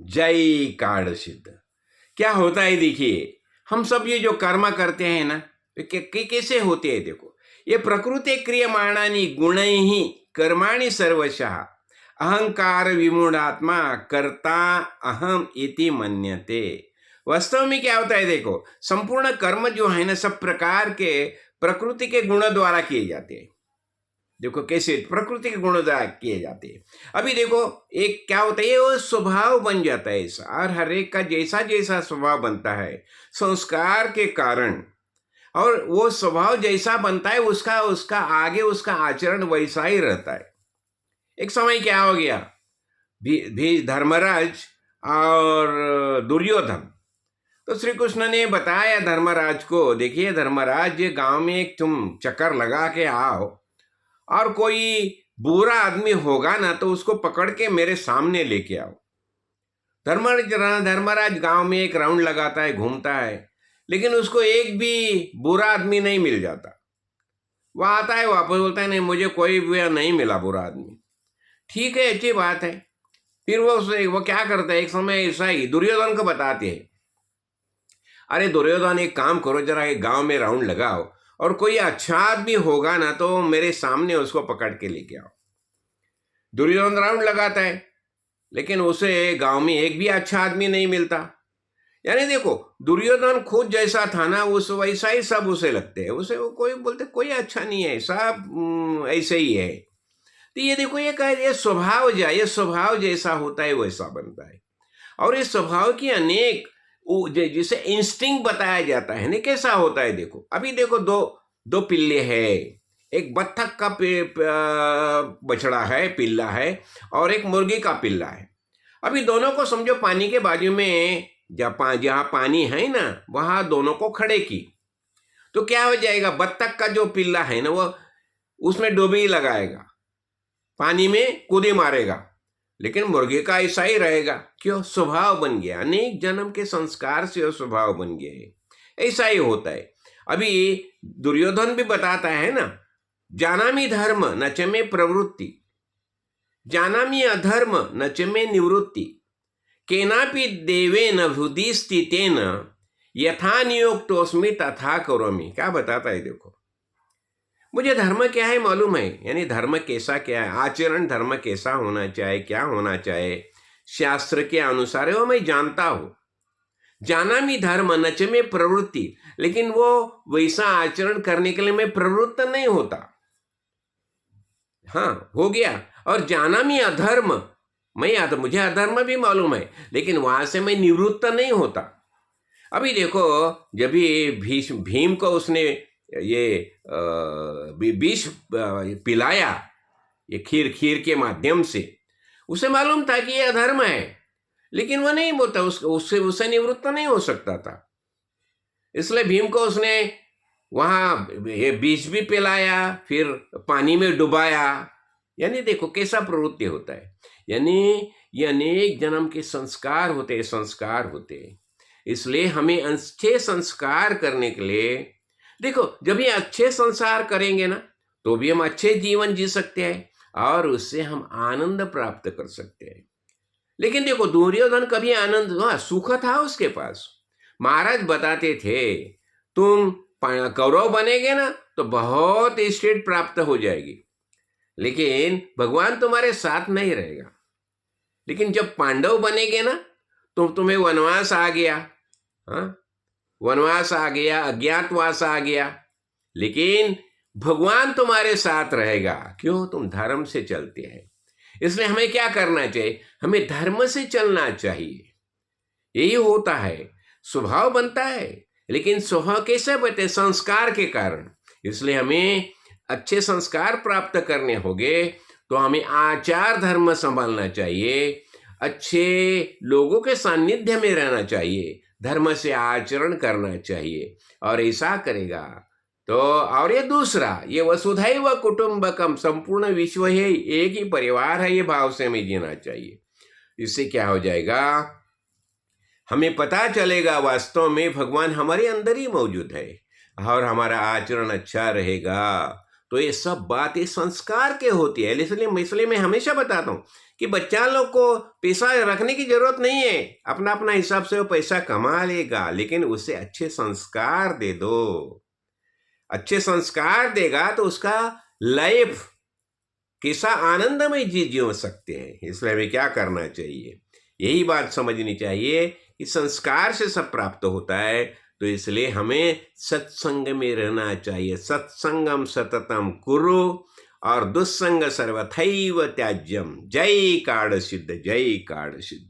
जय कार्ड सिद्ध। क्या होता है देखिए, हम सब ये जो कर्म करते हैं ना, कैसे होते हैं देखो। ये प्रकृति क्रियमाणानि गुणैः कर्माणि सर्वशः अहंकार विमूढ़ात्मा कर्ता अहम इति मन्यते। वास्तव में क्या होता है देखो, संपूर्ण कर्म जो है ना, सब प्रकार के प्रकृति के गुण द्वारा किए जाते हैं। देखो कैसे प्रकृति के गुण द्वारा किए जाते हैं। अभी देखो, एक क्या होता है, वो स्वभाव बन जाता है ऐसा, और हर एक का जैसा जैसा स्वभाव बनता है संस्कार के कारण, और वो स्वभाव जैसा बनता है उसका उसका आगे उसका आचरण वैसा ही रहता है। एक समय क्या हो गया, भी धर्मराज और दुर्योधन, तो श्री कृष्ण ने बताया धर्मराज को, देखिए धर्मराज, ये गांव में एक तुम चक्कर लगा के आओ, और कोई बुरा आदमी होगा ना तो उसको पकड़ के मेरे सामने लेके आओ। धर्मराज गांव में एक राउंड लगाता है, घूमता है, लेकिन उसको एक भी बुरा आदमी नहीं मिल जाता। वह आता है वापस, बोलता है नहीं मुझे कोई भी नहीं मिला बुरा आदमी। ठीक है, अच्छी बात है। फिर वो क्या करता है, एक समय ऐसा ही दुर्योधन को बताते हैं, अरे दुर्योधन एक काम करो, जरा एक गांव में राउंड लगाओ, और कोई अच्छा आदमी होगा ना तो मेरे सामने उसको पकड़ के लेके आओ। दुर्योधन राउंड लगाता है, लेकिन उसे गांव में एक भी अच्छा आदमी नहीं मिलता। यानी देखो, दुर्योधन खुद जैसा था ना, उस वैसा ही सब उसे लगते हैं। उसे वो कोई बोलते कोई अच्छा नहीं है, सब ऐसे ही है। तो ये देखो, ये स्वभाव जैसा होता है वैसा बनता है। और इस स्वभाव की अनेक, जिसे इंस्टिंक्ट बताया जाता है ना, कैसा होता है देखो। अभी देखो, दो पिल्ले हैं, एक बत्तख का बछड़ा है, पिल्ला है, और एक मुर्गी का पिल्ला है। अभी दोनों को समझो पानी के बाजू में, जहां पानी है ना वहां दोनों को खड़े की, तो क्या हो जाएगा, बत्तख का जो पिल्ला है ना वो उसमें डुबकी लगाएगा, पानी में कूदे मारेगा। लेकिन मुर्गे का ऐसा ही रहेगा, क्यों, स्वभाव बन गया, अनेक जन्म के संस्कार से वो स्वभाव बन गया है। ऐसा ही होता है। अभी दुर्योधन भी बताता है ना, जानामि धर्म न च मे प्रवृत्ति, जानामि अधर्म न च मे निवृत्ति, केनापि देवेन हृदि स्थितेन यथा नियोक्तोस्मि तथा करोमि। क्या बताता है देखो, मुझे धर्म क्या है मालूम है, यानी धर्म कैसा क्या है, आचरण धर्म कैसा होना चाहिए, क्या होना चाहिए शास्त्र के अनुसार, वो मैं जानता हूं। जानामि धर्म न च मे प्रवृत्ति, लेकिन वो वैसा आचरण करने के लिए मैं प्रवृत्त नहीं होता। हाँ, हो गया। और जानामि अधर्म, मुझे अधर्म भी मालूम है, लेकिन वहां से मैं निवृत्त नहीं होता। अभी देखो, जब भी भीम को उसने ये विष पिलाया, ये खीर के माध्यम से, उसे मालूम था कि ये अधर्म है, लेकिन वो नहीं बोलता, उससे निवृत्त नहीं हो सकता था। इसलिए भीम को उसने वहां ये विष भी पिलाया, फिर पानी में डुबाया। यानी देखो कैसा प्रवृत्ति होता है। यानी ये अनेक जन्म के संस्कार होते हैं। इसलिए हमें अच्छे संस्कार करने के लिए, देखो जब ये अच्छे संस्कार करेंगे ना तो भी हम अच्छे जीवन जी सकते हैं, और उससे हम आनंद प्राप्त कर सकते हैं। लेकिन देखो, दुर्योधन कभी आनंद, सुख था उसके पास। महाराज बताते थे, तुम कौरव बनेगे ना तो बहुत स्टेट प्राप्त हो जाएगी, लेकिन भगवान तुम्हारे साथ नहीं रहेगा। लेकिन जब पांडव बनेगे ना तो तुम्हें वनवास आ गया, हाँ, वनवास आ गया, अज्ञातवास आ गया, लेकिन भगवान तुम्हारे साथ रहेगा। क्यों, तुम धर्म से चलते हैं। इसलिए हमें क्या करना चाहिए, हमें धर्म से चलना चाहिए। यही होता है, स्वभाव बनता है, लेकिन स्वभाव कैसे बनते, संस्कार के कारण। इसलिए हमें अच्छे संस्कार प्राप्त करने होंगे तो हमें आचार धर्म संभालना चाहिए, अच्छे लोगों के सानिध्य में रहना चाहिए, धर्म से आचरण करना चाहिए। और ऐसा करेगा तो, और ये दूसरा, ये वसुधैव कुटुंबकम, संपूर्ण विश्व है, एक ही परिवार है, ये भाव से हमें जीना चाहिए। इससे क्या हो जाएगा, हमें पता चलेगा वास्तव में भगवान हमारे अंदर ही मौजूद है, और हमारा आचरण अच्छा रहेगा तो ये सब बात ये संस्कार के होती है। इसलिए मैं हमेशा बताता हूँ कि बच्चा लोग को पैसा रखने की जरूरत नहीं है, अपना अपना हिसाब से वो पैसा कमा लेगा, लेकिन उसे अच्छे संस्कार दे दो। अच्छे संस्कार देगा तो उसका लाइफ कैसा आनंदमय जी सकते हैं। इसलिए हमें क्या करना चाहिए, यही बात समझनी चाहिए कि संस्कार से सब प्राप्त होता है। तो इसलिए हमें सत्संग में रहना चाहिए। सत्संगम सततम कुरु और दुस्संग सर्वथैव त्याज्यम। जय कार्ड सिद्ध, जय कार्ड सिद्ध।